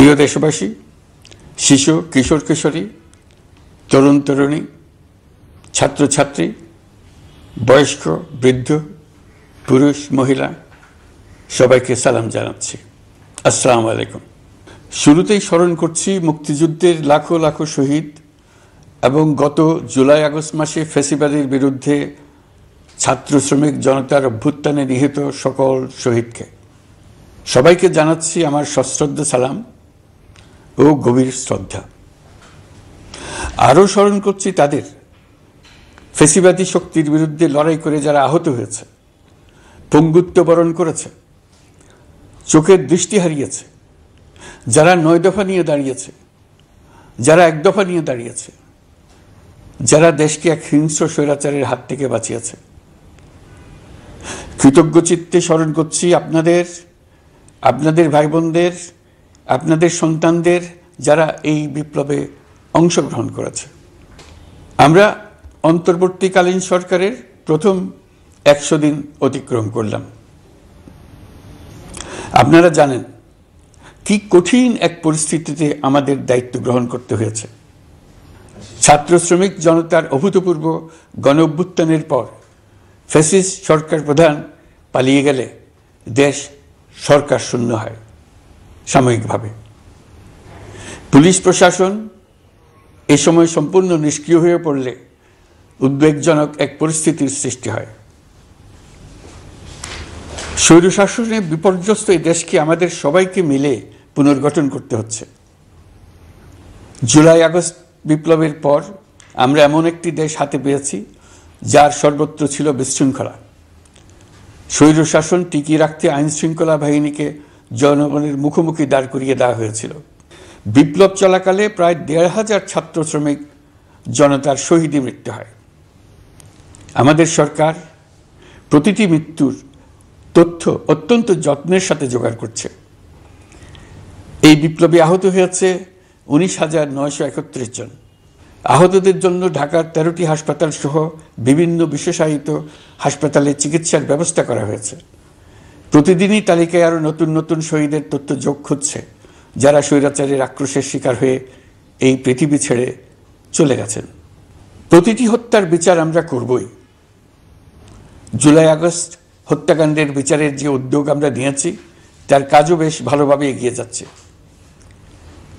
প্রিয় দেশবাসী, শিশু কিশোর কিশোরী, তরুণ তরুণী, ছাত্রছাত্রী, বয়স্ক বৃদ্ধ, পুরুষ মহিলা সবাইকে সালাম জানাচ্ছি। আসসালামু আলাইকুম। শুরুতেই স্মরণ করছি মুক্তিযুদ্ধের লাখো লাখো শহীদ এবং গত জুলাই আগস্ট মাসে ফ্যাসিবাদের বিরুদ্ধে ছাত্র শ্রমিক জনতার অভ্যুত্থানে নিহত সকল শহীদকে। সবাইকে জানাচ্ছি আমার সশ্রদ্ধ সালাম ও গভীর শ্রদ্ধা। আরও স্মরণ করছি তাদের, ফ্যাসিবাদী শক্তির বিরুদ্ধে লড়াই করে যারা আহত হয়েছে, পঙ্গুত্ব বরণ করেছে, চোখের দৃষ্টি হারিয়েছে, যারা 9 দফা নিয়ে দাঁড়িয়েছে, যারা 1 দফা নিয়ে দাঁড়িয়েছে, যারা দেশকে এক হিংস্র স্বৈরাচারের হাত থেকে বাঁচিয়েছে। কৃতজ্ঞ চিত্তে স্মরণ করছি আপনাদের ভাই বোনদের, আপনাদের সন্তানদের, যারা এই বিপ্লবে অংশগ্রহণ করেছে। আমরা অন্তর্বর্তীকালীন সরকারের প্রথম 100 দিন অতিক্রম করলাম। আপনারা জানেন কি কঠিন এক পরিস্থিতিতে আমাদের দায়িত্ব গ্রহণ করতে হয়েছে। ছাত্র শ্রমিক জনতার অভূতপূর্ব গণ অভ্যুত্থানের পর ফ্যাসিস্ট সরকার প্রধান পালিয়ে গেলে দেশ সরকার শূন্য হয় সাময়িকভাবে। পুলিশ প্রশাসন এ সময় সম্পূর্ণ নিষ্ক্রিয় হয়ে পড়লে উদ্বেগজনক এক পরিস্থিতির সৃষ্টি হয়। স্বৈরশাসনে বিপর্যস্ত এই দেশকে আমাদের সবাইকে মিলে পুনর্গঠন করতে হচ্ছে। জুলাই আগস্ট বিপ্লবের পর আমরা এমন একটি দেশ হাতে পেয়েছি যার সর্বত্র ছিল বিশৃঙ্খলা। স্বৈরশাসন টিকিয়ে রাখতে আইন শৃঙ্খলা বাহিনীকে জনগণের মুখোমুখি দাঁড় করিয়ে দেওয়া হয়েছিল। বিপ্লব চলাকালে প্রায় 1,500 ছাত্র শ্রমিক জনতার শহীদী মৃত্যু হয়। আমাদের সরকার প্রতিটি মৃত্যুর তথ্য অত্যন্ত যত্নের সাথে জোগাড় করছে। এই বিপ্লবে আহত হয়েছে 19,931 জন। আহতদের জন্য ঢাকার 13টি হাসপাতাল সহ বিভিন্ন বিশেষায়িত হাসপাতালে চিকিৎসার ব্যবস্থা করা হয়েছে। প্রতিদিনই তালিকায় আরও নতুন নতুন শহীদের তথ্য যোগ হচ্ছে, যারা স্বৈরাচারের আক্রোশের শিকার হয়ে এই পৃথিবী ছেড়ে চলে গেছেন। প্রতিটি হত্যার বিচার আমরা করবই। জুলাই আগস্ট হত্যাকাণ্ডের বিচারের যে উদ্যোগ আমরা নিয়েছি তার কাজও বেশ ভালোভাবে এগিয়ে যাচ্ছে।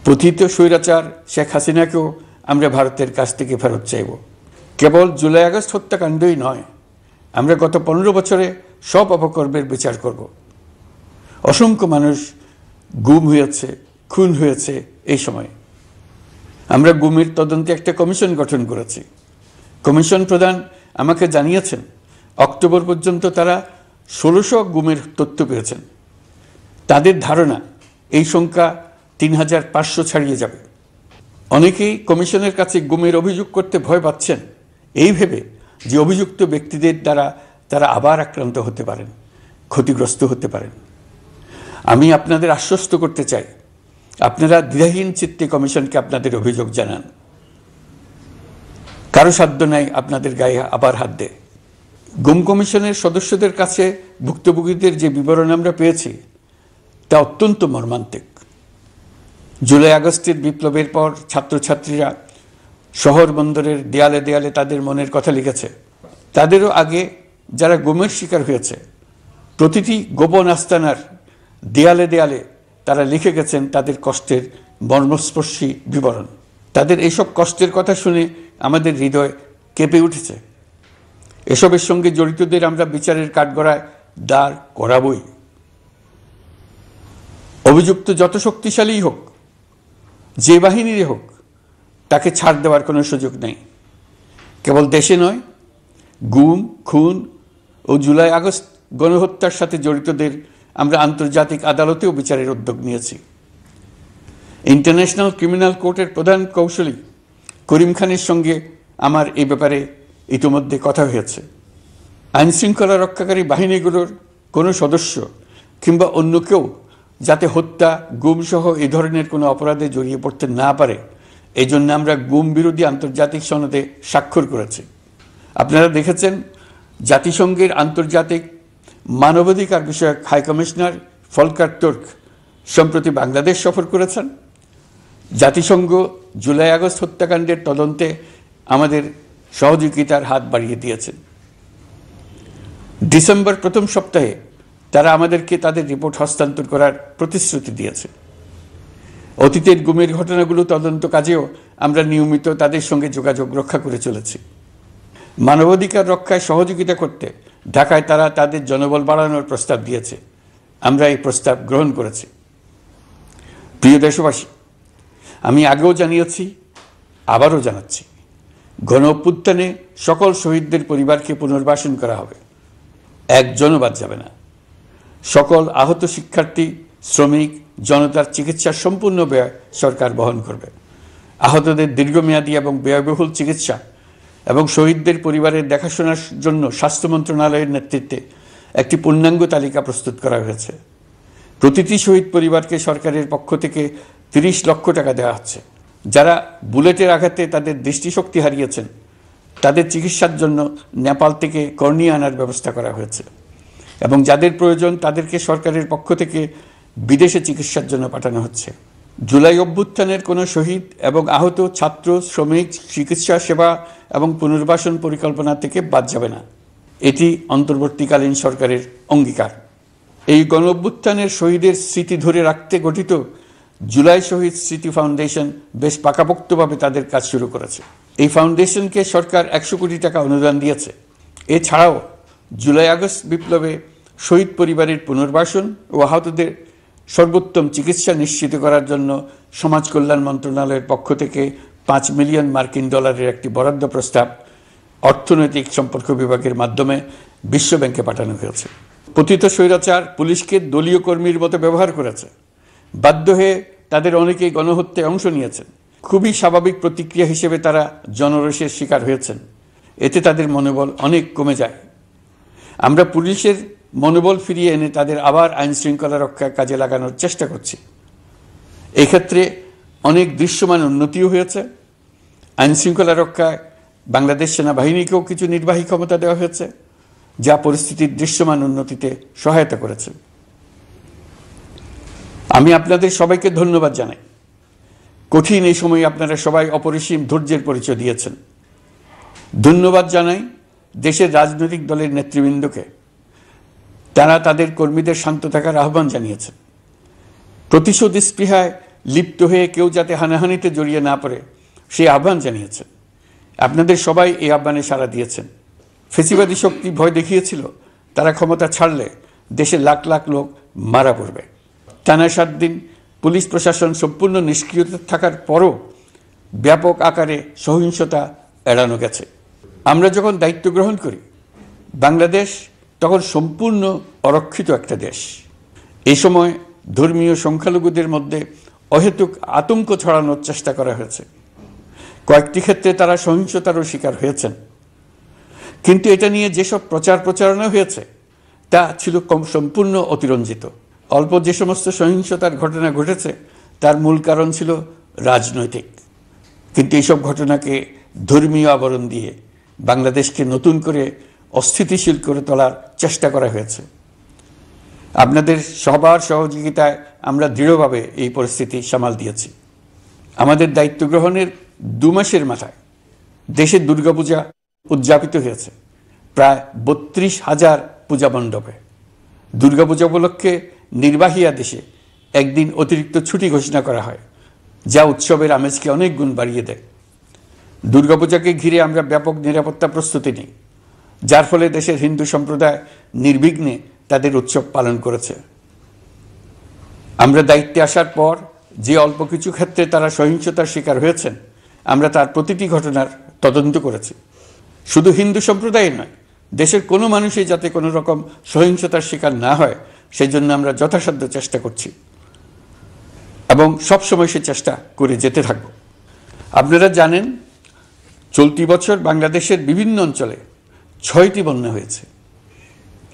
পতিত স্বৈরাচার শেখ হাসিনাকেও আমরা ভারতের কাছ থেকে ফেরত চাইব। কেবল জুলাই আগস্ট হত্যাকাণ্ডই নয়, আমরা গত 15 বছরে সব অপকর্মের বিচার করব। অসংখ্য মানুষ গুম হয়েছে, খুন হয়েছে। এই সময় আমরা গুমের তদন্তে একটা কমিশন গঠন করেছি। কমিশন প্রধান আমাকে জানিয়েছেন অক্টোবর পর্যন্ত তারা 1600 গুমের তথ্য পেয়েছেন। তাদের ধারণা এই সংখ্যা 3,500 ছাড়িয়ে যাবে। অনেকেই কমিশনের কাছে গুমের অভিযোগ করতে ভয় পাচ্ছেন, এই ভেবে যে অভিযুক্ত ব্যক্তিদের দ্বারা তারা আবার আক্রান্ত হতে পারেন, ক্ষতিগ্রস্ত হতে পারেন। আমি আপনাদের আশ্বস্ত করতে চাই, আপনারা দ্বিধাহীন চিত্তে কমিশনকে আপনাদের অভিযোগ জানান। কারো সাধ্য নাই আপনাদের গায়ে আবার হাত দেয়। গুম কমিশনের সদস্যদের কাছে ভুক্তভোগীদের যে বিবরণ আমরা পেয়েছি তা অত্যন্ত মর্মান্তিক। জুলাই আগস্টের বিপ্লবের পর ছাত্রছাত্রীরা শহর বন্দরের দেয়ালে দেয়ালে তাদের মনের কথা লিখেছে। তাদেরও আগে যারা গুমের শিকার হয়েছে প্রতিটি গোপন আস্তানার দেয়ালে দেয়ালে তারা লিখে গেছেন তাদের কষ্টের মর্মস্পর্শী বিবরণ। তাদের এইসব কষ্টের কথা শুনে আমাদের হৃদয় কেঁপে উঠেছে। এসবের সঙ্গে জড়িতদের আমরা বিচারের কাঠগড়ায় দাঁড় করাবই। অভিযুক্ত যত শক্তিশালী হোক, যে বাহিনীরই হোক, তাকে ছাড় দেওয়ার কোনো সুযোগ নেই। কেবল দেশে নয়, গুম, খুন ও জুলাই আগস্ট গণহত্যার সাথে জড়িতদের আমরা আন্তর্জাতিক আদালতেও বিচারের উদ্যোগ নিয়েছি। ইন্টারন্যাশনাল ক্রিমিনাল কোর্টের প্রধান কৌঁসুলি করিম খানের সঙ্গে আমার এই ব্যাপারে ইতিমধ্যে কথা হয়েছে। আইন শৃঙ্খলা রক্ষাকারী বাহিনীগুলোর কোনো সদস্য কিংবা অন্য কেউ যাতে হত্যা, গুম সহ এই ধরনের কোনো অপরাধে জড়িয়ে পড়তে না পারে, এই জন্য আমরা গুম বিরোধী আন্তর্জাতিক সনদে স্বাক্ষর করেছি। আপনারা দেখেছেন জাতিসংঘের আন্তর্জাতিক মানবাধিকার বিষয়ক হাই কমিশনার ফলকার তুর্ক সম্প্রতি বাংলাদেশ সফর করেছেন। জাতিসংঘ জুলাই আগস্ট হত্যাকাণ্ডের তদন্তে আমাদের সহযোগিতার হাত বাড়িয়ে দিয়েছেন। ডিসেম্বর প্রথম সপ্তাহে তারা আমাদেরকে তাদের রিপোর্ট হস্তান্তর করার প্রতিশ্রুতি দিয়েছে। অতীতের গুমের ঘটনাগুলো তদন্ত কাজেও আমরা নিয়মিত তাদের সঙ্গে যোগাযোগ রক্ষা করে চলেছি। মানবাধিকার রক্ষায় সহযোগিতা করতে ঢাকায় তারা তাদের জনবল বাড়ানোর প্রস্তাব দিয়েছে। আমরা এই প্রস্তাব গ্রহণ করেছি। প্রিয় দেশবাসী, আমি আগেও জানিয়েছি, আবারও জানাচ্ছি, গণ অভ্যুত্থানে সকল শহীদদের পরিবারকে পুনর্বাসন করা হবে, একজনও বাদ যাবে না। সকল আহত শিক্ষার্থী, শ্রমিক, জনতার চিকিৎসার সম্পূর্ণ ব্যয় সরকার বহন করবে। আহতদের দীর্ঘমেয়াদী এবং ব্যয়বহুল চিকিৎসা এবং শহীদদের পরিবারের দেখাশোনার জন্য স্বাস্থ্য মন্ত্রণালয়ের নেতৃত্বে একটি পূর্ণাঙ্গ তালিকা প্রস্তুত করা হয়েছে। প্রতিটি শহীদ পরিবারকে সরকারের পক্ষ থেকে ৩০ লক্ষ টাকা দেওয়া হচ্ছে। যারা বুলেটের আঘাতে তাদের দৃষ্টিশক্তি হারিয়েছেন তাদের চিকিৎসার জন্য নেপাল থেকে কর্নিয়া আনার ব্যবস্থা করা হয়েছে এবং যাদের প্রয়োজন তাদেরকে সরকারের পক্ষ থেকে বিদেশে চিকিৎসার জন্য পাঠানো হচ্ছে। জুলাই অভ্যুত্থানের কোনো শহীদ এবং আহত ছাত্র, শ্রমিক, চিকিৎসা সেবা এবং পুনর্বাসন পরিকল্পনা থেকে বাদ যাবে না। এটি অন্তর্বর্তীকালীন সরকারের অঙ্গীকার। এই গণ অভ্যুত্থানের শহীদের স্মৃতি ধরে রাখতে গঠিত জুলাই শহীদ স্মৃতি ফাউন্ডেশন বেশ পাকাপোক্তভাবে তাদের কাজ শুরু করেছে। এই ফাউন্ডেশনকে সরকার ১০০ কোটি টাকা অনুদান দিয়েছে। এছাড়াও জুলাই আগস্ট বিপ্লবে শহীদ পরিবারের পুনর্বাসন ও আহতদের সর্বোত্তম চিকিৎসা নিশ্চিত করার জন্য সমাজ কল্যাণ মন্ত্রণালয়ের পক্ষ থেকে $5 মিলিয়ন একটি বরাদ্দ প্রস্তাব অর্থনৈতিক সম্পর্ক বিভাগের মাধ্যমে বিশ্ব ব্যাংকে পাঠানো হয়েছে। পতিত স্বৈরাচার পুলিশকে দলীয় কর্মীর মতো ব্যবহার করেছে। বাধ্য হয়ে তাদের অনেকেই গণহত্যায় অংশ নিয়েছেন। খুবই স্বাভাবিক প্রতিক্রিয়া হিসেবে তারা জনরোষের শিকার হয়েছেন। এতে তাদের মনোবল অনেক কমে যায়। আমরা পুলিশের মনোবল ফিরিয়ে এনে তাদের আবার আইন শৃঙ্খলা রক্ষায় কাজে লাগানোর চেষ্টা করছি। এক্ষেত্রে অনেক দৃশ্যমান উন্নতিও হয়েছে। আইন শৃঙ্খলা রক্ষায় বাংলাদেশ সেনাবাহিনীকেও কিছু নির্বাহী ক্ষমতা দেওয়া হয়েছে, যা পরিস্থিতির দৃশ্যমান উন্নতিতে সহায়তা করেছে। আমি আপনাদের সবাইকে ধন্যবাদ জানাই। কঠিন এই সময়ে আপনারা সবাই অপরিসীম ধৈর্যের পরিচয় দিয়েছেন। ধন্যবাদ জানাই দেশের রাজনৈতিক দলের নেতৃবৃন্দকে। তারা তাদের কর্মীদের শান্ত থাকার আহ্বান জানিয়েছেন। প্রতিশোধ স্পৃহায় লিপ্ত হয়ে কেউ যাতে হানাহানিতে জড়িয়ে না পড়ে সেই আহ্বান জানিয়েছেন। আপনাদের সবাই এই আহ্বানে সাড়া দিয়েছেন। ফেসিবাদী শক্তি ভয় দেখিয়েছিল তারা ক্ষমতা ছাড়লে দেশের লাখ লাখ লোক মারা পড়বে। টানা 7 দিন পুলিশ প্রশাসন সম্পূর্ণ নিষ্ক্রিয় থাকার পরও ব্যাপক আকারে সহিংসতা এড়ানো গেছে। আমরা যখন দায়িত্ব গ্রহণ করি, বাংলাদেশ তখন সম্পূর্ণ অরক্ষিত একটা দেশ। এই সময় ধর্মীয় সংখ্যালঘুদের মধ্যে অহেতুক আতঙ্ক ছড়ানোর চেষ্টা করা হয়েছে। কয়েকটি ক্ষেত্রে তারা সহিংসতারও শিকার হয়েছেন। কিন্তু এটা নিয়ে যেসব প্রচারণা হয়েছে তা ছিল সম্পূর্ণ অতিরঞ্জিত। অল্প যে সমস্ত সহিংসতার ঘটনা ঘটেছে তার মূল কারণ ছিল রাজনৈতিক। কিন্তু এইসব ঘটনাকে ধর্মীয় আবরণ দিয়ে বাংলাদেশকে নতুন করে অস্থিতিশীল করে তোলার চেষ্টা করা হয়েছে। আপনাদের সবার সহযোগিতায় আমরা দৃঢ়ভাবে এই পরিস্থিতি সামাল দিয়েছি। আমাদের দায়িত্ব গ্রহণের 2 মাসের মাথায় দেশের দুর্গাপূজা উদযাপিত হয়েছে প্রায় 32,000 পূজা মণ্ডপে। দুর্গাপূজা উপলক্ষে নির্বাহী আদেশে একদিন অতিরিক্ত ছুটি ঘোষণা করা হয়, যা উৎসবের আমেজকে অনেক গুণ বাড়িয়ে দেয়। দুর্গাপূজাকে ঘিরে আমরা ব্যাপক নিরাপত্তা প্রস্তুতি নিই, যার ফলে দেশের হিন্দু সম্প্রদায় নির্বিঘ্নে তাদের উৎসব পালন করেছে। আমরা দায়িত্বে আসার পর যে অল্প কিছু ক্ষেত্রে তারা সহিংসতার শিকার হয়েছেন, আমরা তার প্রতিটি ঘটনার তদন্ত করেছি। শুধু হিন্দু সম্প্রদায় নয়, দেশের কোনো মানুষই যাতে কোনো রকম সহিংসতার শিকার না হয় সেই জন্য আমরা যথাসাধ্য চেষ্টা করছি এবং সবসময় সে চেষ্টা করে যেতে থাকব। আপনারা জানেন, চলতি বছর বাংলাদেশের বিভিন্ন অঞ্চলে 6টি বন্যা হয়েছে।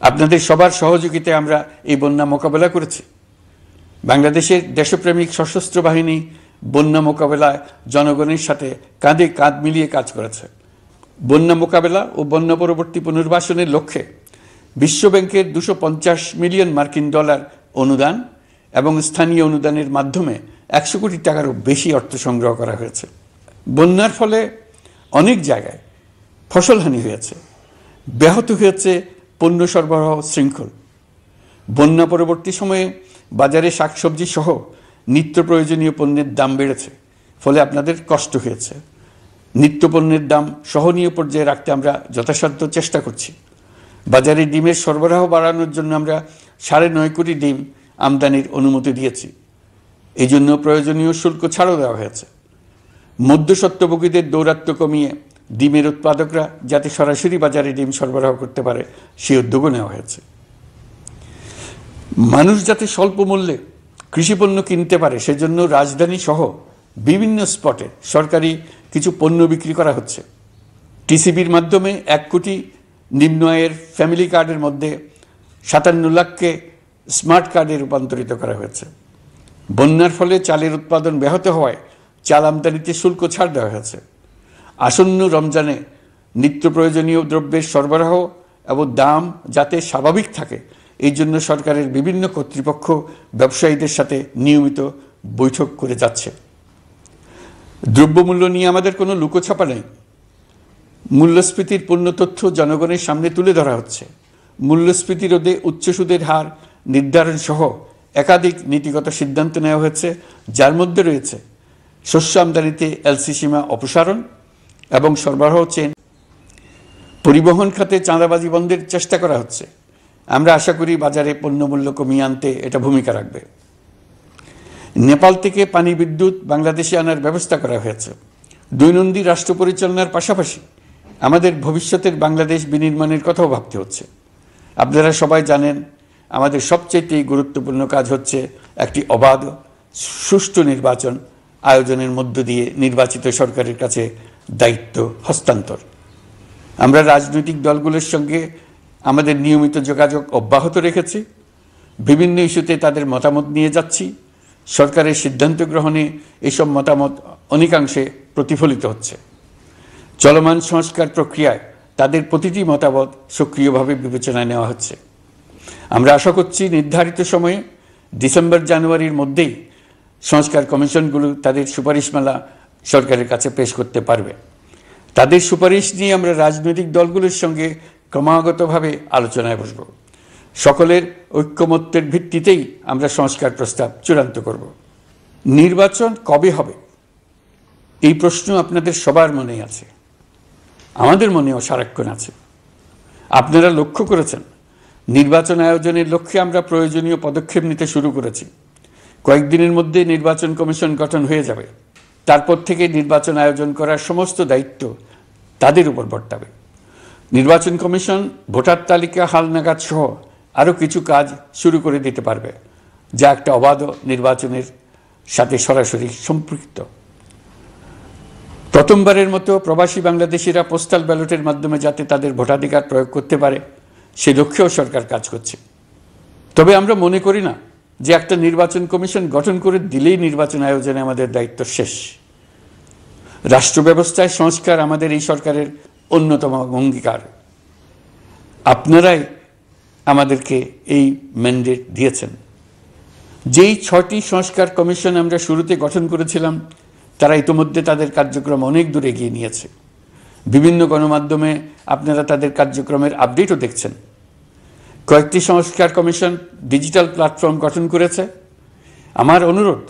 আপনাদের সবার সহযোগিতায় আমরা এই বন্যা মোকাবেলা করেছি। বাংলাদেশের দেশপ্রেমিক সশস্ত্র বাহিনী বন্যা মোকাবেলায় জনগণের সাথে কাঁধে কাঁধ মিলিয়ে কাজ করেছে। বন্যা মোকাবেলা ও বন্যা পরবর্তী পুনর্বাসনের লক্ষ্যে বিশ্বব্যাংকের $250 মিলিয়ন অনুদান এবং স্থানীয় অনুদানের মাধ্যমে 100 কোটি টাকারও বেশি অর্থ সংগ্রহ করা হয়েছে। বন্যার ফলে অনেক জায়গায় ফসলহানি হয়েছে, ব্যাহত হয়েছে পণ্য সরবরাহ শৃঙ্খল। বন্যা পরবর্তী সময়ে বাজারে শাকসবজি সহ নিত্য প্রয়োজনীয় পণ্যের দাম বেড়েছে, ফলে আপনাদের কষ্ট হয়েছে। নিত্য পণ্যের দাম সহনীয় পর্যায়ে রাখতে আমরা যথাসাধ্য চেষ্টা করছি। বাজারে ডিমের সরবরাহ বাড়ানোর জন্য আমরা 9.5 কোটি ডিম আমদানির অনুমতি দিয়েছি। এই জন্য প্রয়োজনীয় শুল্ক ছাড়ও দেওয়া হয়েছে। মধ্যস্বত্বভোগীদের দৌরাত্ম্য কমিয়ে ডিমের উৎপাদকরা যাতে সরাসরি বাজারে ডিম সরবরাহ করতে পারে সেই উদ্যোগও নেওয়া হয়েছে। মানুষ যাতে স্বল্প মূল্যে কৃষিপণ্য কিনতে পারে সেজন্য রাজধানী সহ বিভিন্ন স্পটে সরকারি কিছু পণ্য বিক্রি করা হচ্ছে। টিসিবির মাধ্যমে 1 কোটি নিম্ন আয়ের ফ্যামিলি কার্ডের মধ্যে 57 লাখকে স্মার্ট কার্ডে রূপান্তরিত করা হয়েছে। বন্যার ফলে চালের উৎপাদন ব্যাহত হওয়ায় চাল আমদানিতে শুল্ক ছাড় দেওয়া হয়েছে। আসন্ন রমজানে নিত্য প্রয়োজনীয় দ্রব্যের সরবরাহ এবং দাম যাতে স্বাভাবিক থাকে এই জন্য সরকারের বিভিন্ন কর্তৃপক্ষ ব্যবসায়ীদের সাথে নিয়মিত বৈঠক করে যাচ্ছে। দ্রব্যমূল্য নিয়ে আমাদের কোনো লুকোছাপা নেই। মূল্যস্ফীতির পূর্ণ তথ্য জনগণের সামনে তুলে ধরা হচ্ছে। মূল্যস্ফীতি রোধে উচ্চ সুদের হার নির্ধারণ সহ একাধিক নীতিগত সিদ্ধান্ত নেওয়া হয়েছে, যার মধ্যে রয়েছে শস্য আমদানিতে এলসি সীমা অপসারণ এবং সরবরাহ চেইন। পরিবহন খাতে চাঁদাবাজি বন্ধের চেষ্টা করা হচ্ছে। আমরা আশা করি বাজারে পণ্যমূল্য কমিয়ে আনতে এটা ভূমিকা রাখবে। নেপাল থেকে পানি বিদ্যুৎ বাংলাদেশে আনার ব্যবস্থা করা হয়েছে। দৈনন্দিন রাষ্ট্র পরিচালনার পাশাপাশি আমাদের ভবিষ্যতের বাংলাদেশ বিনির্মাণের কথাও ভাবতে হচ্ছে। আপনারা সবাই জানেন আমাদের সবচেয়ে গুরুত্বপূর্ণ কাজ হচ্ছে একটি অবাধ সুষ্ঠু নির্বাচন আয়োজনের মধ্য দিয়ে নির্বাচিত সরকারের কাছে দায়িত্ব হস্তান্তর। আমরা রাজনৈতিক দলগুলোর সঙ্গে আমাদের নিয়মিত যোগাযোগ অব্যাহত রেখেছি। বিভিন্ন ইস্যুতে তাদের মতামত নিয়ে যাচ্ছি। সরকারের সিদ্ধান্ত গ্রহণে এসব মতামত অনেকাংশে প্রতিফলিত হচ্ছে। চলমান সংস্কার প্রক্রিয়ায় তাদের প্রতিটি মতামত সক্রিয়ভাবে বিবেচনায় নেওয়া হচ্ছে। আমরা আশা করছি নির্ধারিত সময়ে ডিসেম্বর-জানুয়ারির মধ্যেই সংস্কার কমিশনগুলো তাদের সুপারিশমালা সরকারের কাছে পেশ করতে পারবে। তাদের সুপারিশ নিয়ে আমরা রাজনৈতিক দলগুলোর সঙ্গে ক্রমাগতভাবে আলোচনায় বসব। সকলের ঐক্যমত্যের ভিত্তিতেই আমরা সংস্কার প্রস্তাব চূড়ান্ত করব। নির্বাচন কবে হবে এই প্রশ্ন আপনাদের সবার মনেই আছে, আমাদের মনেও সারাক্ষণ আছে। আপনারা লক্ষ্য করেছেন নির্বাচন আয়োজনের লক্ষ্যে আমরা প্রয়োজনীয় পদক্ষেপ নিতে শুরু করেছি। কয়েকদিনের মধ্যে নির্বাচন কমিশন গঠন হয়ে যাবে। তারপর থেকে নির্বাচন আয়োজন করার সমস্ত দায়িত্ব তাদের উপর বর্তাবে। নির্বাচন কমিশন ভোটার তালিকা হালনাগাদ সহ আরও কিছু কাজ শুরু করে দিতে পারবে, যা একটা অবাধ নির্বাচনের সাথে সরাসরি সম্পৃক্ত। প্রথমবারের মতো প্রবাসী বাংলাদেশিরা পোস্টাল ব্যালটের মাধ্যমে যাতে তাদের ভোটাধিকার প্রয়োগ করতে পারে সে লক্ষ্যেও সরকার কাজ করছে। তবে আমরা মনে করি না যে একটা নির্বাচন কমিশন গঠন করে দিলেই নির্বাচন আয়োজনে আমাদের দায়িত্ব শেষ। রাষ্ট্র ব্যবস্থায় সংস্কার আমাদের এই সরকারের অন্যতম অঙ্গীকার। আপনারাই আমাদেরকে এই ম্যান্ডেট দিয়েছেন। যেই 6টি সংস্কার কমিশন আমরা শুরুতে গঠন করেছিলাম তারা ইতিমধ্যে তাদের কার্যক্রম অনেক দূর এগিয়ে নিয়েছে। বিভিন্ন গণমাধ্যমে আপনারা তাদের কার্যক্রমের আপডেটও দেখছেন। কয়েকটি সংস্কার কমিশন ডিজিটাল প্ল্যাটফর্ম গঠন করেছে। আমার অনুরোধ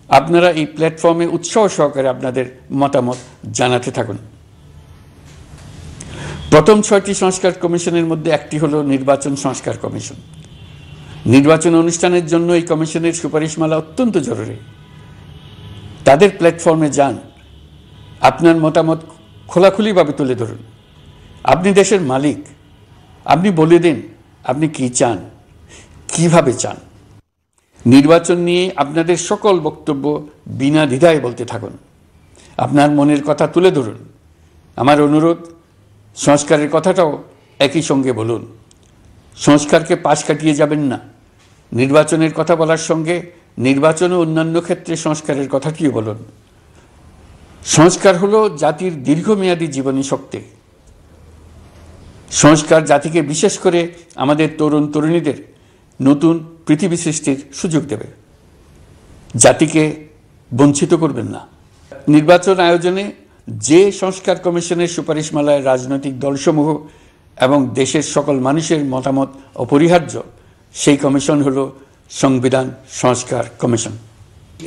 আপনারা এই প্ল্যাটফর্মে উৎসাহ সহকারে আপনাদের মতামত জানাতে থাকুন। প্রথম 6টি সংস্কার কমিশনের মধ্যে একটি হলো নির্বাচন সংস্কার কমিশন। নির্বাচন অনুষ্ঠানের জন্য এই কমিশনের সুপারিশমালা অত্যন্ত জরুরি। তাদের প্ল্যাটফর্মে যান, আপনার মতামত খোলাখুলিভাবে তুলে ধরুন। আপনি দেশের মালিক, আপনি বলে দিন আপনি কি চান, কিভাবে চান। নির্বাচন নিয়ে আপনাদের সকল বক্তব্য বিনা দ্বিধায় বলতে থাকুন। আপনার মনের কথা তুলে ধরুন। আমার অনুরোধ সংস্কারের কথাটাও একই সঙ্গে বলুন। সংস্কারকে পাশ কাটিয়ে যাবেন না। নির্বাচনের কথা বলার সঙ্গে নির্বাচন ও অন্যান্য ক্ষেত্রে সংস্কারের কথাটিও বলুন। সংস্কার হলো জাতির দীর্ঘমেয়াদী জীবনী শক্তি। সংস্কার জাতিকে বিশেষ করে আমাদের তরুণ তরুণীদের নতুন পৃথিবী সৃষ্টির সুযোগ দেবে, জাতিকে বঞ্চিত করবেন না। নির্বাচন আয়োজনে যে সংস্কার কমিশনের সুপারিশমালায় রাজনৈতিক দলসমূহ এবং দেশের সকল মানুষের মতামত অপরিহার্য, সেই কমিশন হলো সংবিধান সংস্কার কমিশন।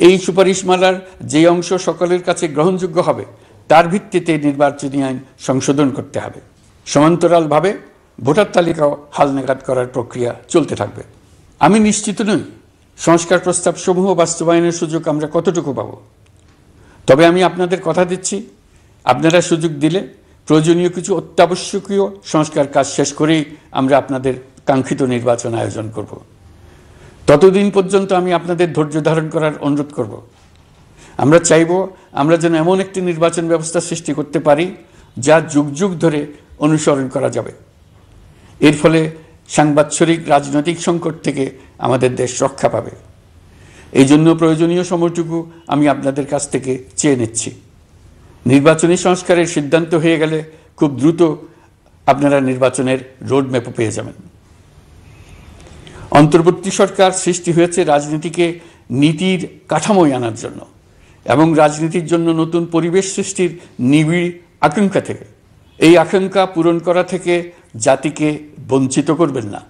এই সুপারিশমালার যে অংশ সকলের কাছে গ্রহণযোগ্য হবে তার ভিত্তিতে নির্বাচনী আইন সংশোধন করতে হবে। সমান্তরালভাবে ভোটার তালিকাও হালনাগাদ করার প্রক্রিয়া চলতে থাকবে। আমি নিশ্চিত নই সংস্কার প্রস্তাবসমূহ বাস্তবায়নের সুযোগ আমরা কতটুকু পাব, তবে আমি আপনাদের কথা দিচ্ছি, আপনারা সুযোগ দিলে প্রয়োজনীয় কিছু অত্যাবশ্যকীয় সংস্কার কাজ শেষ করেই আমরা আপনাদের কাঙ্ক্ষিত নির্বাচন আয়োজন করব। ততদিন পর্যন্ত আমি আপনাদের ধৈর্য ধারণ করার অনুরোধ করব। আমরা চাইব আমরা যেন এমন একটি নির্বাচন ব্যবস্থা সৃষ্টি করতে পারি যা যুগ যুগ ধরে অনুসরণ করা যাবে। এর ফলে সাংবৎসরিক রাজনৈতিক সংকট থেকে আমাদের দেশ রক্ষা পাবে। এই জন্য প্রয়োজনীয় সময়টুকু আমি আপনাদের কাছ থেকে চেয়ে নিচ্ছি। নির্বাচনী সংস্কারের সিদ্ধান্ত হয়ে গেলে খুব দ্রুত আপনারা নির্বাচনের রোডম্যাপও পেয়ে যাবেন। অন্তর্বর্তী সরকার সৃষ্টি হয়েছে রাজনীতিকে নীতির কাঠামোয় আনার জন্য এবং রাজনীতির জন্য নতুন পরিবেশ সৃষ্টির নিবিড় আকাঙ্ক্ষা থেকে। এই আকাঙ্ক্ষা পূরণ করা থেকে জাতিকে বঞ্চিত করবেন না।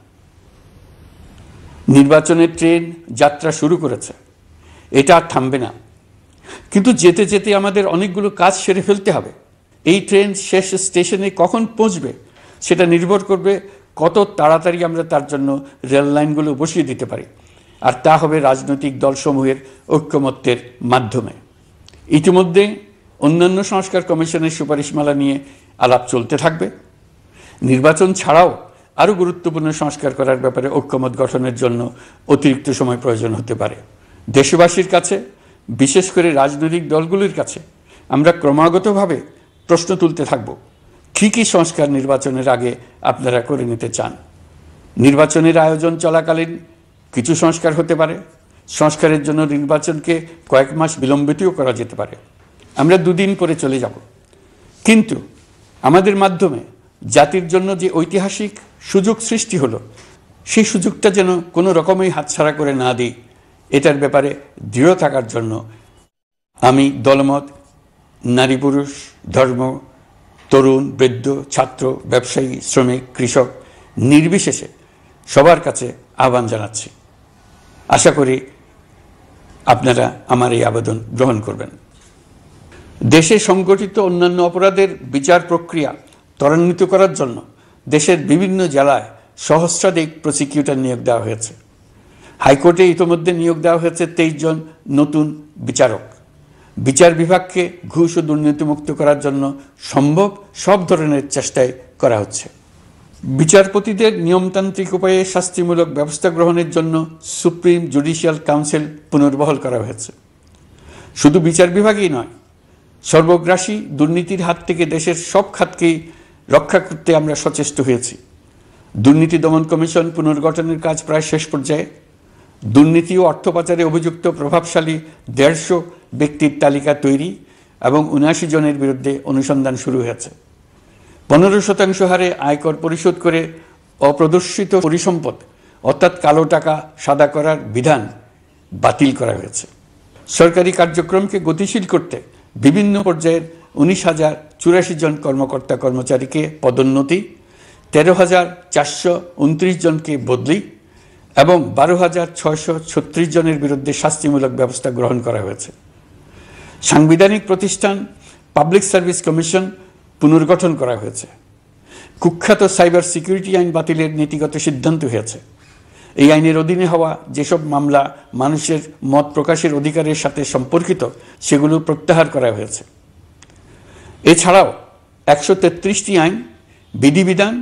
নির্বাচনের ট্রেন যাত্রা শুরু করেছে, এটা আর থামবে না, কিন্তু যেতে যেতে আমাদের অনেকগুলো কাজ সেরে ফেলতে হবে। এই ট্রেন শেষ স্টেশনে কখন পৌঁছবে সেটা নির্ভর করবে কত তাড়াতাড়ি আমরা তার জন্য রেল লাইনগুলো বসিয়ে দিতে পারি, আর তা হবে রাজনৈতিক দলসমূহের ঐক্যমত্যের মাধ্যমে। ইতিমধ্যে অন্যান্য সংস্কার কমিশনের সুপারিশমালা নিয়ে আলাপ চলতে থাকবে। নির্বাচন ছাড়াও আরও গুরুত্বপূর্ণ সংস্কার করার ব্যাপারে ঐক্যমত গঠনের জন্য অতিরিক্ত সময় প্রয়োজন হতে পারে। দেশবাসীর কাছে, বিশেষ করে রাজনৈতিক দলগুলির কাছে আমরা ক্রমাগতভাবে প্রশ্ন তুলতে থাকব, কী কী সংস্কার নির্বাচনের আগে আপনারা করে নিতে চান। নির্বাচনের আয়োজন চলাকালীন কিছু সংস্কার হতে পারে, সংস্কারের জন্য নির্বাচনকে কয়েক মাস বিলম্বিতও করা যেতে পারে। আমরা দুদিন পরে চলে যাব, কিন্তু আমাদের মাধ্যমে জাতির জন্য যে ঐতিহাসিক সুযোগ সৃষ্টি হলো, সেই সুযোগটা যেন কোনো রকমেই হাতছাড়া করে না দিই, এটার ব্যাপারে দৃঢ় থাকার জন্য আমি দলমত, নারী পুরুষ, ধর্ম, তরুণ, বৃদ্ধ, ছাত্র, ব্যবসায়ী, শ্রমিক, কৃষক নির্বিশেষে সবার কাছে আহ্বান জানাচ্ছি। আশা করি আপনারা আমার এই আবেদন গ্রহণ করবেন। দেশে সংগঠিত অন্যান্য অপরাধের বিচার প্রক্রিয়া ত্বরান্বিত করার জন্য দেশের বিভিন্ন জেলায় সহস্রাধিক প্রসিকিউটর নিয়োগ দেওয়া হয়েছে। হাইকোর্টে ইতিমধ্যে নিয়োগ দেওয়া হয়েছে 23 জন নতুন বিচারক। বিচার বিভাগকে ঘুষ ও দুর্নীতিমুক্ত করার জন্য সম্ভব সব ধরনের চেষ্টাই করা হচ্ছে। বিচারপতিদের নিয়মতান্ত্রিক উপায়ে শাস্তিমূলক ব্যবস্থা গ্রহণের জন্য সুপ্রিম জুডিশিয়াল কাউন্সিল পুনর্বহাল করা হয়েছে। শুধু বিচার বিভাগই নয়, সর্বগ্রাসী দুর্নীতির হাত থেকে দেশের সব খাতকেই রক্ষা করতে আমরা সচেষ্ট হয়েছি। দুর্নীতি দমন কমিশন পুনর্গঠনের কাজ প্রায় শেষ পর্যায়ে। দুর্নীতি ও অর্থ পাচারে অভিযুক্ত প্রভাবশালী 150 ব্যক্তির তালিকা তৈরি এবং 79 জনের বিরুদ্ধে অনুসন্ধান শুরু হয়েছে। 15% হারে আয়কর পরিশোধ করে অপ্রদর্শিত পরিসম্পদ অর্থাৎ কালো টাকা সাদা করার বিধান বাতিল করা হয়েছে। সরকারি কার্যক্রমকে গতিশীল করতে বিভিন্ন পর্যায়ের 19,084 জন কর্মকর্তা কর্মচারীকে পদোন্নতি, 13,429 জনকে বদলি এবং 12,636 জনের বিরুদ্ধে শাস্তিমূলক ব্যবস্থা গ্রহণ করা হয়েছে। সাংবিধানিক প্রতিষ্ঠান পাবলিক সার্ভিস কমিশন পুনর্গঠন করা হয়েছে। কুখ্যাত সাইবার সিকিউরিটি আইন বাতিলের নীতিগত সিদ্ধান্ত হয়েছে। এই আইনের অধীনে হওয়া যেসব মামলা মানুষের মত প্রকাশের অধিকারের সাথে সম্পর্কিত সেগুলো প্রত্যাহার করা হয়েছে। এছাড়াও 133টি আইন বিধিবিধান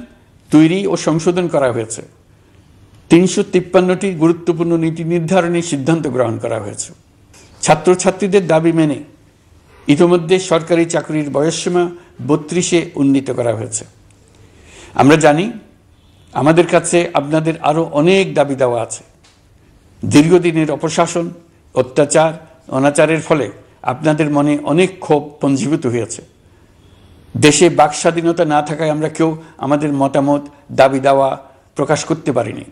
তৈরি ও সংশোধন করা হয়েছে। 353টি গুরুত্বপূর্ণ নীতি নির্ধারণী সিদ্ধান্ত গ্রহণ করা হয়েছে। ছাত্রছাত্রীদের দাবি মেনে ইতিমধ্যে সরকারি চাকরির বয়সসীমা 32-এ উন্নীত করা হয়েছে। আমরা জানি আমাদের কাছে আপনাদের আরও অনেক দাবি দেওয়া আছে। দীর্ঘদিনের অপশাসন, অত্যাচার, অনাচারের ফলে আপনাদের মনে অনেক ক্ষোভ পঞ্জীভূত হয়েছে। দেশে বাক স্বাধীনতা না থাকায় আমরা কেউ আমাদের মতামত, দাবি দাওয়া প্রকাশ করতে পারিনি।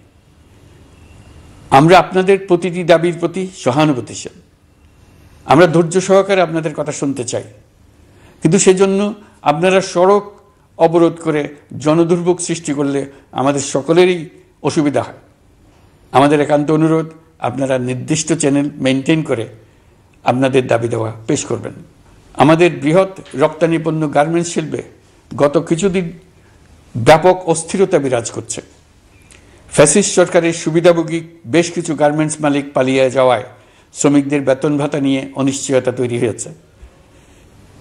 আমরা আপনাদের প্রতিটি দাবির প্রতি সহানুভূতিশীল। আমরা ধৈর্য সহকারে আপনাদের কথা শুনতে চাই, কিন্তু সেজন্য আপনারা সড়ক অবরোধ করে জনদুর্ভোগ সৃষ্টি করলে আমাদের সকলেরই অসুবিধা হয়। আমাদের একান্ত অনুরোধ, আপনারা নির্দিষ্ট চ্যানেল মেনটেন করে আপনাদের দাবি দেওয়া পেশ করবেন। আমাদের বৃহৎ রপ্তানি পণ্য গার্মেন্টস শিল্পে গত কিছুদিন ব্যাপক অস্থিরতা বিরাজ করছে। ফ্যাসিস্ট সরকারের সুবিধাভোগী বেশ কিছু গার্মেন্টস মালিক পালিয়ে যাওয়ায় শ্রমিকদের বেতন ভাতা নিয়ে অনিশ্চয়তা তৈরি হয়েছে।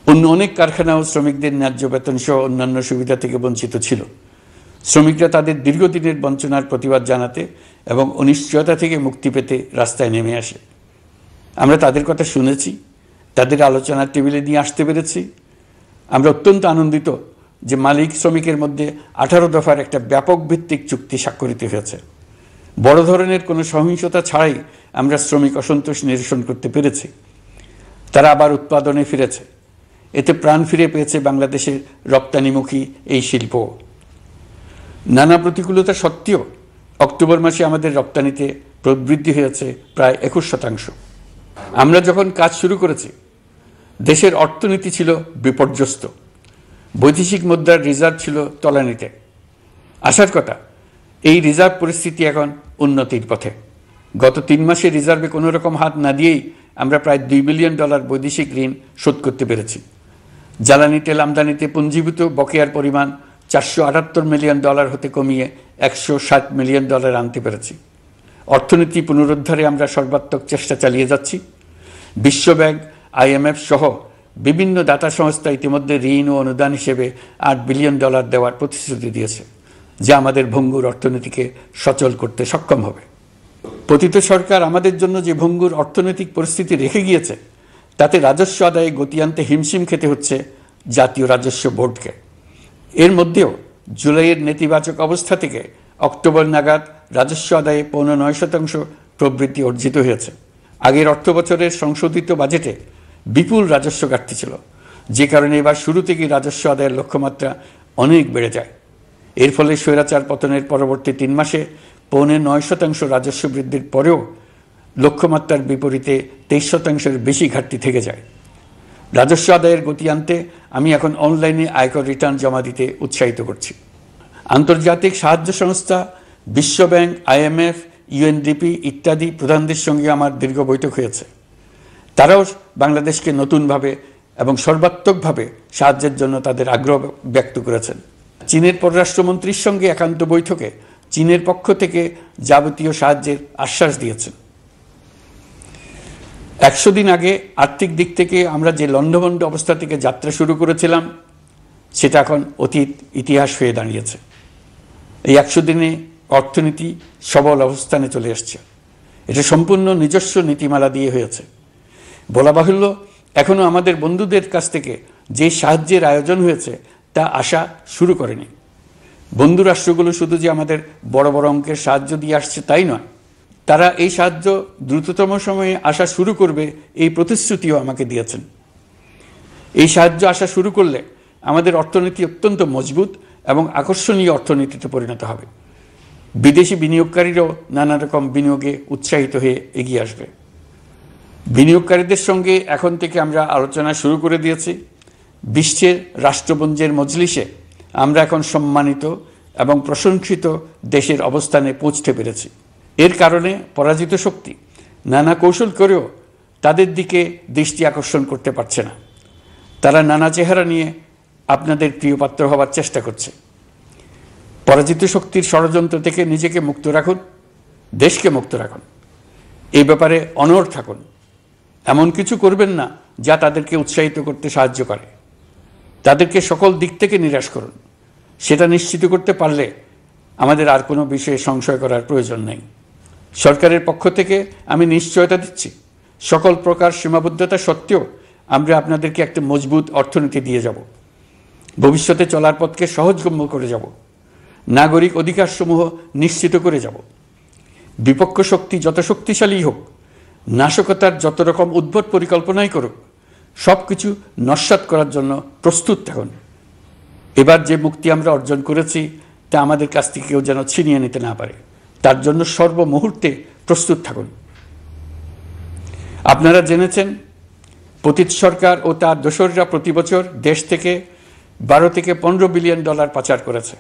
অন্য অনেক কারখানাও শ্রমিকদের ন্যায্য বেতন সহ অন্যান্য সুবিধা থেকে বঞ্চিত ছিল। শ্রমিকরা তাদের দীর্ঘদিনের বঞ্চনার প্রতিবাদ জানাতে এবং অনিশ্চয়তা থেকে মুক্তি পেতে রাস্তায় নেমে আসে। আমরা তাদের কথা শুনেছি, তাদের আলোচনার টেবিলে নিয়ে আসতে পেরেছি। আমরা অত্যন্ত আনন্দিত যে মালিক শ্রমিকের মধ্যে 18 দফার একটা ব্যাপক ভিত্তিক চুক্তি স্বাক্ষরিত হয়েছে। বড় ধরনের কোনো সহিংসতা ছাড়াই আমরা শ্রমিক অসন্তোষ নিরসন করতে পেরেছি। তারা আবার উৎপাদনে ফিরেছে। এতে প্রাণ ফিরে পেয়েছে বাংলাদেশের রপ্তানিমুখী এই শিল্প। নানা প্রতিকূলতা সত্ত্বেও অক্টোবর মাসে আমাদের রপ্তানিতে প্রবৃদ্ধি হয়েছে প্রায় 21%। আমরা যখন কাজ শুরু করেছি, দেশের অর্থনীতি ছিল বিপর্যস্ত। বৈদেশিক মুদ্রার রিজার্ভ ছিল তলানিতে। আসার কথা, এই রিজার্ভ পরিস্থিতি এখন উন্নতির পথে। গত 3 মাসে রিজার্ভে কোনো রকম হাত না দিয়েই আমরা প্রায় $2 বিলিয়ন বৈদেশিক ঋণ শোধ করতে পেরেছি। জ্বালানি তেল আমদানিতে পুঞ্জীভূত বকেয়ার পরিমাণ $478 মিলিয়ন হতে কমিয়ে $160 মিলিয়ন আনতে পেরেছি। অর্থনীতি পুনরুদ্ধারে আমরা সর্বাত্মক চেষ্টা চালিয়ে যাচ্ছি। বিশ্বব্যাংক, IMF সহ বিভিন্ন দাতা সংস্থা ইতিমধ্যে ঋণ ও অনুদান হিসেবে $8 বিলিয়ন দেওয়ার প্রতিশ্রুতি দিয়েছে, যা আমাদের ভঙ্গুর অর্থনীতিকে সচল করতে সক্ষম হবে। পতিত সরকার আমাদের জন্য যে ভঙ্গুর অর্থনৈতিক পরিস্থিতি রেখে গিয়েছে, তাতে রাজস্ব আদায়ে গতি আনতে হিমশিম খেতে হচ্ছে জাতীয় রাজস্ব বোর্ডকে। এর মধ্যেও জুলাইয়ের নেতিবাচক অবস্থা থেকে অক্টোবর নাগাদ রাজস্ব আদায়ে 9.9% প্রবৃদ্ধি অর্জিত হয়েছে। আগের অর্থ বছরের সংশোধিত বাজেটে বিপুল রাজস্ব ঘাটতি ছিল, যে কারণে এবার শুরু থেকেই রাজস্ব আদায়ের লক্ষ্যমাত্রা অনেক বেড়ে যায়। এর ফলে স্বৈরাচার পতনের পরবর্তী 3 মাসে 9.9% রাজস্ব বৃদ্ধির পরেও লক্ষ্যমাত্রার বিপরীতে 23%-এর বেশি ঘাটতি থেকে যায়। রাজস্ব আদায়ের গতি আনতে আমি এখন অনলাইনে আয়কর রিটার্ন জমা দিতে উৎসাহিত করছি। আন্তর্জাতিক সাহায্য সংস্থা, বিশ্বব্যাংক, IMF, UNDP ইত্যাদি প্রধানদের সঙ্গে আমার দীর্ঘ বৈঠক হয়েছে। তারাও বাংলাদেশকে নতুনভাবে এবং সর্বাত্মকভাবে সাহায্যের জন্য তাদের আগ্রহ ব্যক্ত করেছেন। চীনের পররাষ্ট্রমন্ত্রীর সঙ্গে একান্ত বৈঠকে চীনের পক্ষ থেকে যাবতীয় সাহায্যের আশ্বাস দিয়েছেন। 100 দিন আগে আর্থিক দিক থেকে আমরা যে লণ্ডভণ্ড অবস্থা থেকে যাত্রা শুরু করেছিলাম, সেটা এখন অতীত ইতিহাস হয়ে দাঁড়িয়েছে। এই 100 দিনে অর্থনীতি সবল অবস্থানে চলে আসছে। এটা সম্পূর্ণ নিজস্ব নীতিমালা দিয়ে হয়েছে। বলা বাহুল্য, এখনও আমাদের বন্ধুদের কাছ থেকে যে সাহায্যের আয়োজন হয়েছে তা আসা শুরু করেনি। বন্ধু রাষ্ট্রগুলো শুধু যে আমাদের বড় বড় অঙ্কের সাহায্য দিয়ে আসছে তাই নয়, তারা এই সাহায্য দ্রুততম সময়ে আসা শুরু করবে এই প্রতিশ্রুতিও আমাকে দিয়েছেন। এই সাহায্য আসা শুরু করলে আমাদের অর্থনীতি অত্যন্ত মজবুত এবং আকর্ষণীয় অর্থনীতিতে পরিণত হবে। বিদেশি বিনিয়োগকারীরাও নানা রকম বিনিয়োগে উৎসাহিত হয়ে এগিয়ে আসবে। বিনিয়োগকারীদের সঙ্গে এখন থেকে আমরা আলোচনা শুরু করে দিয়েছি। বিশ্বের রাষ্ট্রপুঞ্জের মজলিসে আমরা এখন সম্মানিত এবং প্রশংসিত দেশের অবস্থানে পৌঁছতে পেরেছি। এর কারণে পরাজিত শক্তি নানা কৌশল করেও তাদের দিকে দৃষ্টি আকর্ষণ করতে পারছে না। তারা নানা চেহারা নিয়ে আপনাদের প্রিয়পাত্র হবার চেষ্টা করছে। পরাজিত শক্তির ষড়যন্ত্র থেকে নিজেকে মুক্ত রাখুন, দেশকে মুক্ত রাখুন। এই ব্যাপারে অনড় থাকুন। এমন কিছু করবেন না যা তাদেরকে উৎসাহিত করতে সাহায্য করে। তাদেরকে সকল দিক থেকে নিরাশ করুন। সেটা নিশ্চিত করতে পারলে আমাদের আর কোনো বিষয়ে সংশয় করার প্রয়োজন নেই। সরকারের পক্ষ থেকে আমি নিশ্চয়তা দিচ্ছি, সকল প্রকার সীমাবদ্ধতা সত্ত্বেও আমরা আপনাদেরকে একটা মজবুত অর্থনীতি দিয়ে যাব। ভবিষ্যতে চলার পথকে সহজগম্য করে যাব। নাগরিক অধিকারসমূহ নিশ্চিত করে যাব। বিপক্ষ শক্তি যত শক্তিশালী হোক, নাশকতার যত রকম উদ্ভট পরিকল্পনাই করুক, সব কিছু নস্যাৎ করার জন্য প্রস্তুত থাকুন। এবার যে মুক্তি আমরা অর্জন করেছি তা আমাদের কাছ থেকে কেউ যেন ছিনিয়ে নিতে না পারে, তার জন্য সর্বমুহূর্তে প্রস্তুত থাকুন। আপনারা জেনেছেন পতিত সরকার ও তার দোসররা প্রতি বছর দেশ থেকে 12 থেকে 15 বিলিয়ন ডলার পাচার করেছে।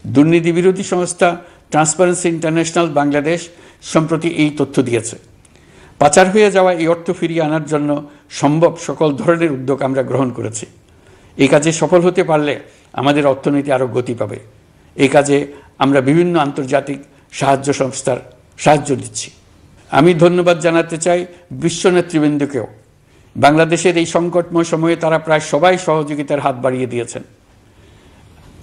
দুর্নীতি বিরোধী সংস্থা ট্রান্সপারেন্সি ইন্টারন্যাশনাল বাংলাদেশ সম্প্রতি এই তথ্য দিয়েছে। পাচার হয়ে যাওয়া এই অর্থ ফিরিয়ে আনার জন্য সম্ভব সকল ধরনের উদ্যোগ আমরা গ্রহণ করেছি। এই কাজে সফল হতে পারলে আমাদের অর্থনীতি আরও গতি পাবে। এই কাজে আমরা বিভিন্ন আন্তর্জাতিক সাহায্য সংস্থার সাহায্য দিচ্ছি। আমি ধন্যবাদ জানাতে চাই বিশ্ব নেতৃবৃন্দকেও। বাংলাদেশের এই সংকটময় সময়ে তারা প্রায় সবাই সহযোগিতার হাত বাড়িয়ে দিয়েছেন।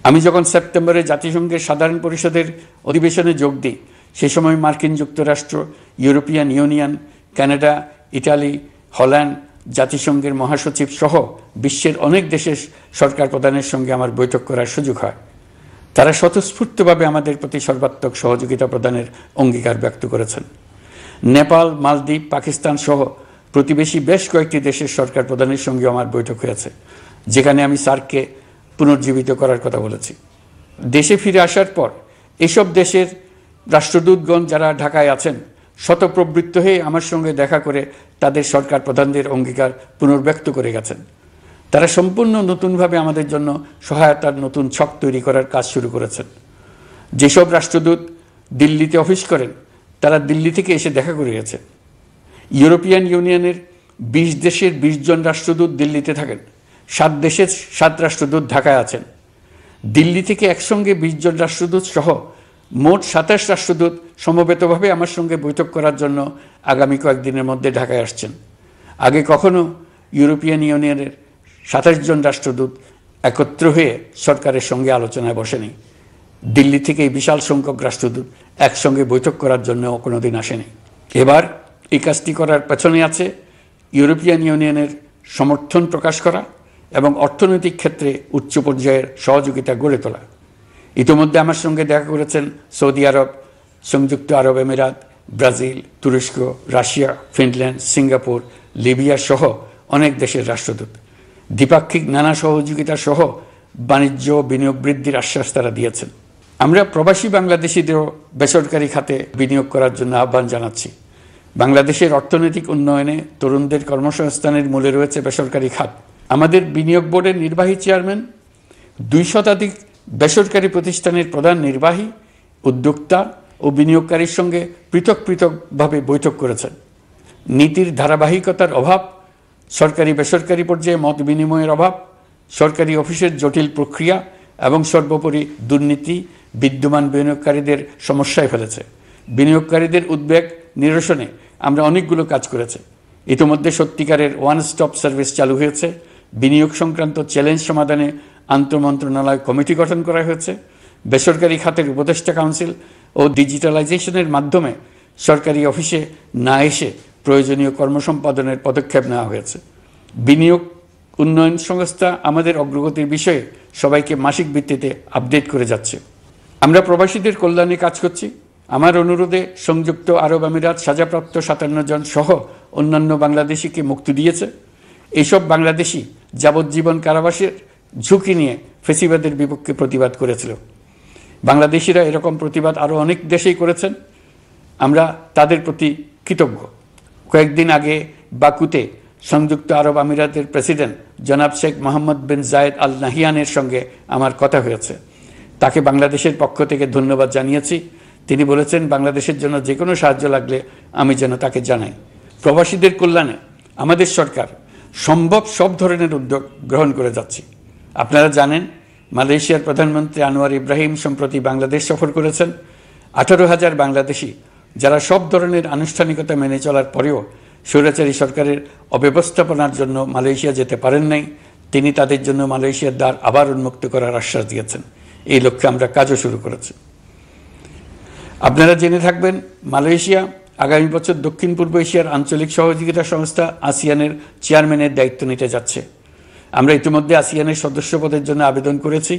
আমি যখন সেপ্টেম্বরে জাতিসংঘের সাধারণ পরিষদের অধিবেশনে যোগ দিই, সে সময় মার্কিন যুক্তরাষ্ট্র, European union, Canada, Italy, Holland, জাতিসংঘের মহাসচিব সহ বিশ্বের অনেক দেশের সরকার প্রধানের সঙ্গে আমার বৈঠক করার সুযোগ হয়। তারা স্বতঃস্ফূর্তভাবে আমাদের প্রতি সর্বাত্মক সহযোগিতা প্রদানের অঙ্গীকার ব্যক্ত করেছেন। নেপাল, মালদ্বীপ, পাকিস্তান সহ প্রতিবেশী বেশ কয়েকটি দেশের সরকার প্রধানের সঙ্গে আমার বৈঠক হয়েছে, যেখানে আমি সার্ককে পুনর্জীবিত করার কথা বলেছি। দেশে ফিরে আসার পর এসব দেশের রাষ্ট্রদূতগণ যারা ঢাকায় আছেন স্বতঃপ্রবৃত্ত হয়ে আমার সঙ্গে দেখা করে তাদের সরকার প্রধানদের অঙ্গীকার পুনর্ব্যক্ত করে গেছেন। তারা সম্পূর্ণ নতুনভাবে আমাদের জন্য সহায়তার নতুন ছক তৈরি করার কাজ শুরু করেছেন। যেসব রাষ্ট্রদূত দিল্লিতে অফিস করেন তারা দিল্লি থেকে এসে দেখা করে গেছে। ইউরোপিয়ান ইউনিয়নের 20 দেশের 20 জন রাষ্ট্রদূত দিল্লিতে থাকেন। 7 দেশের 7 রাষ্ট্রদূত ঢাকায় আছেন। দিল্লি থেকে একসঙ্গে 20 জন রাষ্ট্রদূত সহ মোট 27 রাষ্ট্রদূত সমবেতভাবে আমার সঙ্গে বৈঠক করার জন্য আগামী কয়েকদিনের মধ্যে ঢাকায় আসছেন। আগে কখনো ইউরোপিয়ান ইউনিয়নের 27 জন রাষ্ট্রদূত একত্র হয়ে সরকারের সঙ্গে আলোচনায় বসেনি। দিল্লি থেকে এই বিশাল সংখ্যক রাষ্ট্রদূত একসঙ্গে বৈঠক করার জন্য কোনোদিন আসেনি। এবার এই কাজটি করার পেছনে আছে ইউরোপিয়ান ইউনিয়নের সমর্থন প্রকাশ করা এবং অর্থনৈতিক ক্ষেত্রে উচ্চ পর্যায়ের সহযোগিতা গড়ে তোলা। ইতিমধ্যে আমার সঙ্গে দেখা করেছেন সৌদি আরব, সংযুক্ত আরব আমিরাত, ব্রাজিল, তুরস্ক, রাশিয়া, ফিনল্যান্ড, সিঙ্গাপুর, লিবিয়া সহ অনেক দেশের রাষ্ট্রদূত। দ্বিপাক্ষিক নানা সহযোগিতা সহ বাণিজ্য বিনিয়োগ বৃদ্ধির আশ্বাস তারা দিয়েছেন। আমরা প্রবাসী বাংলাদেশিদেরও বেসরকারি খাতে বিনিয়োগ করার জন্য আহ্বান জানাচ্ছি। বাংলাদেশের অর্থনৈতিক উন্নয়নে তরুণদের কর্মসংস্থানের মূলে রয়েছে বেসরকারি খাত। আমাদের বিনিয়োগ বোর্ডের নির্বাহী চেয়ারম্যান 2 শতাধিক বেসরকারি প্রতিষ্ঠানের প্রধান নির্বাহী, উদ্যোক্তা ও বিনিয়োগকারীর সঙ্গে পৃথক পৃথকভাবে বৈঠক করেছেন। নীতির ধারাবাহিকতার অভাব, সরকারি বেসরকারি পর্যায়ে মত বিনিময়ের অভাব, সরকারি অফিসের জটিল প্রক্রিয়া এবং সর্বোপরি দুর্নীতি বিদ্যমান বিনিয়োগকারীদের সমস্যায় ফেলেছে। বিনিয়োগকারীদের উদ্বেগ নিরসনে আমরা অনেকগুলো কাজ করেছি। ইতিমধ্যে সত্যিকারের ওয়ান স্টপ সার্ভিস চালু হয়েছে। বিনিয়োগ সংক্রান্ত চ্যালেঞ্জ সমাধানে আন্তঃমন্ত্রণালয় কমিটি গঠন করা হয়েছে। বেসরকারি খাতের উপদেষ্টা কাউন্সিল ও ডিজিটালাইজেশনের মাধ্যমে সরকারি অফিসে না এসে প্রয়োজনীয় কর্মসম্পাদনের পদক্ষেপ নেওয়া হয়েছে। বিনিয়োগ উন্নয়ন সংস্থা আমাদের অগ্রগতির বিষয়ে সবাইকে মাসিক ভিত্তিতে আপডেট করে যাচ্ছে। আমরা প্রবাসীদের কল্যাণে কাজ করছি। আমার অনুরোধে সংযুক্ত আরব আমিরাত সাজাপ্রাপ্ত 57 জন সহ অন্যান্য বাংলাদেশিকে মুক্তি দিয়েছে। এইসব বাংলাদেশি যাবজ্জীবন কারাবাসের ঝুঁকি নিয়ে ফেসিবাদের বিপক্ষে প্রতিবাদ করেছিল। বাংলাদেশিরা এরকম প্রতিবাদ আরও অনেক দেশেই করেছেন। আমরা তাদের প্রতি কৃতজ্ঞ। কয়েকদিন আগে বাকুতে সংযুক্ত আরব আমিরাতের প্রেসিডেন্ট জনাব শেখ মোহাম্মদ বিন জায়েদ আল নাহিয়ানের সঙ্গে আমার কথা হয়েছে। তাকে বাংলাদেশের পক্ষ থেকে ধন্যবাদ জানিয়েছি। তিনি বলেছেন বাংলাদেশের জন্য যে কোনো সাহায্য লাগলে আমি যেন তাকে জানাই। প্রবাসীদের কল্যাণে আমাদের সরকার সম্ভব সব ধরনের উদ্যোগ গ্রহণ করে যাচ্ছে। আপনারা জানেন মালয়েশিয়ার প্রধানমন্ত্রী আনোয়ার ইব্রাহিম সম্প্রতি বাংলাদেশ সফর করেছেন। 18,000 বাংলাদেশি যারা সব ধরনের আনুষ্ঠানিকতা মেনে চলার পরেও স্বৈরাচারী সরকারের অব্যবস্থাপনার জন্য মালয়েশিয়া যেতে পারেন নাই, তিনি তাদের জন্য মালয়েশিয়ার দ্বার আবার উন্মুক্ত করার আশ্বাস দিয়েছেন। এই লক্ষ্যে আমরা কাজও শুরু করেছি। আপনারা জেনে থাকবেন মালয়েশিয়া আগামী বছর দক্ষিণ পূর্ব এশিয়ার আঞ্চলিক সহযোগিতা সংস্থা আসিয়ানের চেয়ারম্যানের দায়িত্ব নিতে যাচ্ছে। আমরা ইতিমধ্যে আসিয়ানের সদস্য পদের জন্য আবেদন করেছি।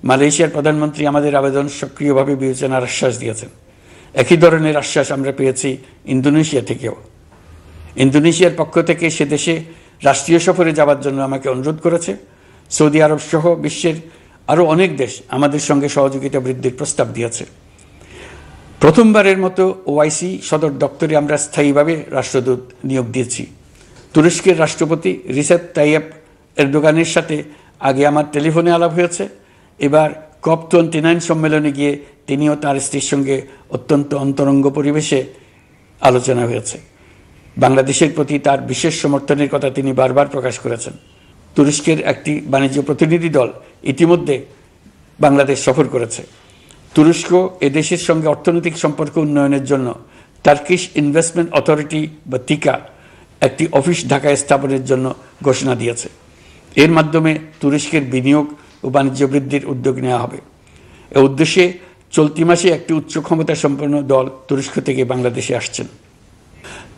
মালয়েশিয়ার প্রধানমন্ত্রী আমাদের আবেদন সক্রিয়ভাবে বিবেচনার আশ্বাস দিয়েছেন। একই ধরনের আশ্বাস আমরা পেয়েছি ইন্দোনেশিয়া থেকেও। ইন্দোনেশিয়ার পক্ষ থেকে সে দেশে রাষ্ট্রীয় সফরে যাওয়ার জন্য আমাকে অনুরোধ করেছে। সৌদি আরব সহ বিশ্বের আরও অনেক দেশ আমাদের সঙ্গে সহযোগিতা বৃদ্ধির প্রস্তাব দিয়েছে। প্রথমবারের মতো ওআইসি সদর দপ্তরে আমরা স্থায়ীভাবে রাষ্ট্রদূত নিয়োগ দিয়েছি। তুরস্কের রাষ্ট্রপতি রিসেপ তাইয়েপ এরদোগানের সাথে আগে আমার টেলিফোনে আলাপ হয়েছে। এবার COP29 সম্মেলনে গিয়ে তিনিও তার স্ত্রীর সঙ্গে অত্যন্ত অন্তরঙ্গ পরিবেশে আলোচনা হয়েছে। বাংলাদেশের প্রতি তার বিশেষ সমর্থনের কথা তিনি বারবার প্রকাশ করেছেন। তুরস্কের একটি বাণিজ্য প্রতিনিধি দল ইতিমধ্যে বাংলাদেশ সফর করেছে। তুরস্ক এদেশের সঙ্গে অর্থনৈতিক সম্পর্ক উন্নয়নের জন্য টার্কিশ ইনভেস্টমেন্ট অথরিটি বা তিকা একটি অফিস ঢাকায় স্থাপনের জন্য ঘোষণা দিয়েছে। এর মাধ্যমে তুরস্কের বিনিয়োগ ও বাণিজ্য বৃদ্ধির উদ্যোগ নেওয়া হবে। এ উদ্দেশ্যে চলতি মাসে একটি উচ্চ ক্ষমতা সম্পন্ন দল তুরস্ক থেকে বাংলাদেশে আসছেন।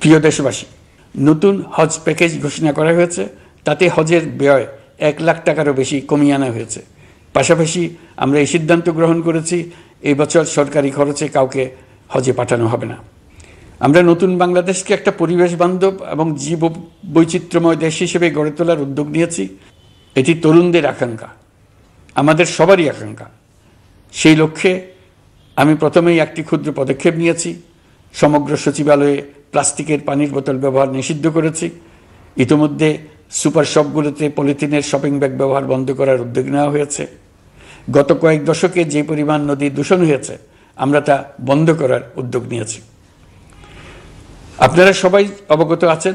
প্রিয় দেশবাসী, নতুন হজ প্যাকেজ ঘোষণা করা হয়েছে। তাতে হজের ব্যয় 1 লাখ টাকারও বেশি কমিয়ে আনা হয়েছে। পাশাপাশি আমরা এই সিদ্ধান্ত গ্রহণ করেছি, এই বছর সরকারি খরচে কাউকে হজে পাঠানো হবে না। আমরা নতুন বাংলাদেশকে একটা পরিবেশ বান্ধব এবং জীব বৈচিত্র্যময় দেশ হিসেবে গড়ে তোলার উদ্যোগ নিয়েছি। এটি তরুণদের আকাঙ্ক্ষা, আমাদের সবারই আকাঙ্ক্ষা। সেই লক্ষ্যে আমি প্রথমেই একটি ক্ষুদ্র পদক্ষেপ নিয়েছি। সমগ্র সচিবালয়ে প্লাস্টিকের পানির বোতল ব্যবহার নিষিদ্ধ করেছি। ইতিমধ্যে সুপার শপগুলোতে পলিথিনের শপিং ব্যাগ ব্যবহার বন্ধ করার উদ্যোগ নেওয়া হয়েছে। গত কয়েক দশকে যে পরিমাণ নদী দূষণ হয়েছে, আমরা তা বন্ধ করার উদ্যোগ নিয়েছি। আপনারা সবাই অবগত আছেন,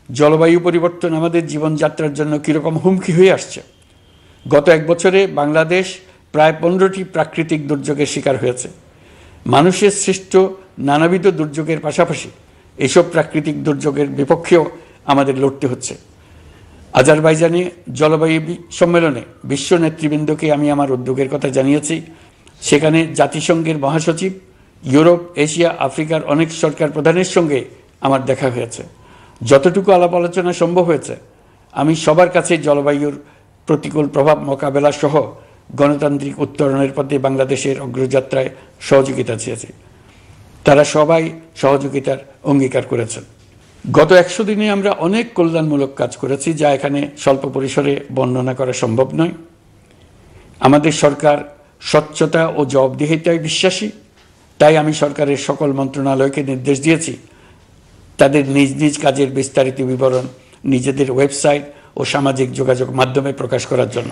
জলবায়ু পরিবর্তন আমাদের জীবনযাত্রার জন্য কীরকম হুমকি হয়ে আসছে। গত 1 বছরে বাংলাদেশ প্রায় 15টি প্রাকৃতিক দুর্যোগের শিকার হয়েছে। মানুষের সৃষ্ট নানাবিধ দুর্যোগের পাশাপাশি এইসব প্রাকৃতিক দুর্যোগের বিপক্ষেও আমাদের লড়তে হচ্ছে। আজারবাইজানে জলবায়ু সম্মেলনে বিশ্ব নেতৃবৃন্দকে আমি আমার উদ্যোগের কথা জানিয়েছি। সেখানে জাতিসংঘের মহাসচিব, ইউরোপ, এশিয়া, আফ্রিকার অনেক সরকার প্রধানের সঙ্গে আমার দেখা হয়েছে। যতটুকু আলাপ আলোচনা সম্ভব হয়েছে, আমি সবার কাছে জলবায়ুর প্রতিকূল প্রভাব মোকাবেলা সহ গণতান্ত্রিক উত্তরণের পথে বাংলাদেশের অগ্রযাত্রায় সহযোগিতা চেয়েছি। তারা সবাই সহযোগিতার অঙ্গীকার করেছেন। গত 100 দিনে আমরা অনেক কল্যাণমূলক কাজ করেছি, যা এখানে স্বল্প পরিসরে বর্ণনা করা সম্ভব নয়। আমাদের সরকার স্বচ্ছতা ও জবাবদিহিতায় বিশ্বাসী। তাই আমি সরকারের সকল মন্ত্রণালয়কে নির্দেশ দিয়েছি তাদের নিজ নিজ কাজের বিস্তারিত বিবরণ নিজেদের ওয়েবসাইট ও সামাজিক যোগাযোগ মাধ্যমে প্রকাশ করার জন্য।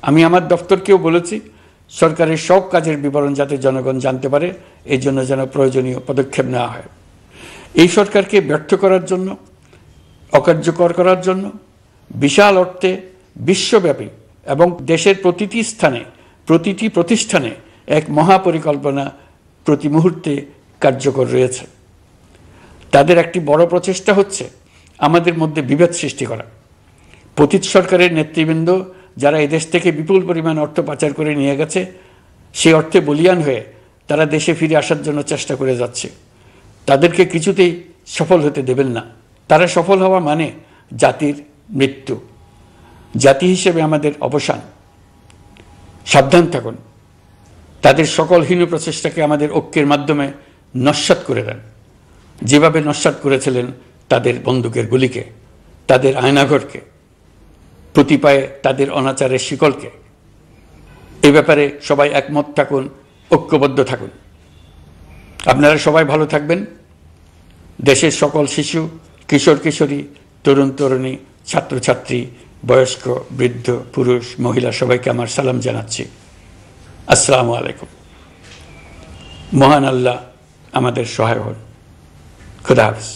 আমি আমার দপ্তরকেও বলেছি সরকারের সব কাজের বিবরণ যাতে জনগণ জানতে পারে, এই জন্য যেন প্রয়োজনীয় পদক্ষেপ নেওয়া হয়। এই সরকারকে ব্যর্থ করার জন্য, অকার্যকর করার জন্য বিশাল অর্থে বিশ্বব্যাপী এবং দেশের প্রতিটি স্থানে, প্রতিটি প্রতিষ্ঠানে এক মহাপরিকল্পনা প্রতি মুহূর্তে কার্যকর রয়েছে। তাদের একটি বড় প্রচেষ্টা হচ্ছে আমাদের মধ্যে বিভেদ সৃষ্টি করা। পতিত সরকারের নেতৃবৃন্দ যারা এদেশ থেকে বিপুল পরিমাণ অর্থ পাচার করে নিয়ে গেছে, সেই অর্থে বলিয়ান হয়ে তারা দেশে ফিরে আসার জন্য চেষ্টা করে যাচ্ছে। তাদেরকে কিছুতেই সফল হতে দেবেন না। তারা সফল হওয়া মানে জাতির মৃত্যু, জাতি হিসেবে আমাদের অবসান। সাবধান থাকুন। তাদের সকল হীন প্রচেষ্টাকে আমাদের ঐক্যের মাধ্যমে নস্যাৎ করে দেন, যেভাবে নস্যাৎ করেছিলেন তাদের বন্দুকের গুলিকে, তাদের আয়নাঘরকে, প্রতি পায়ে তাদের অনাচারের শিকলকে। এ ব্যাপারে সবাই একমত থাকুন, ঐক্যবদ্ধ থাকুন। আপনারা সবাই ভালো থাকবেন। দেশের সকল শিশু, কিশোর কিশোরী, তরুণ তরুণী, ছাত্রছাত্রী, বয়স্ক, বৃদ্ধ, পুরুষ, মহিলা সবাইকে আমার সালাম জানাচ্ছি। আসসালামু আলাইকুম। মহান আল্লাহ আমাদের সহায় হন। খুদা হাফেজ।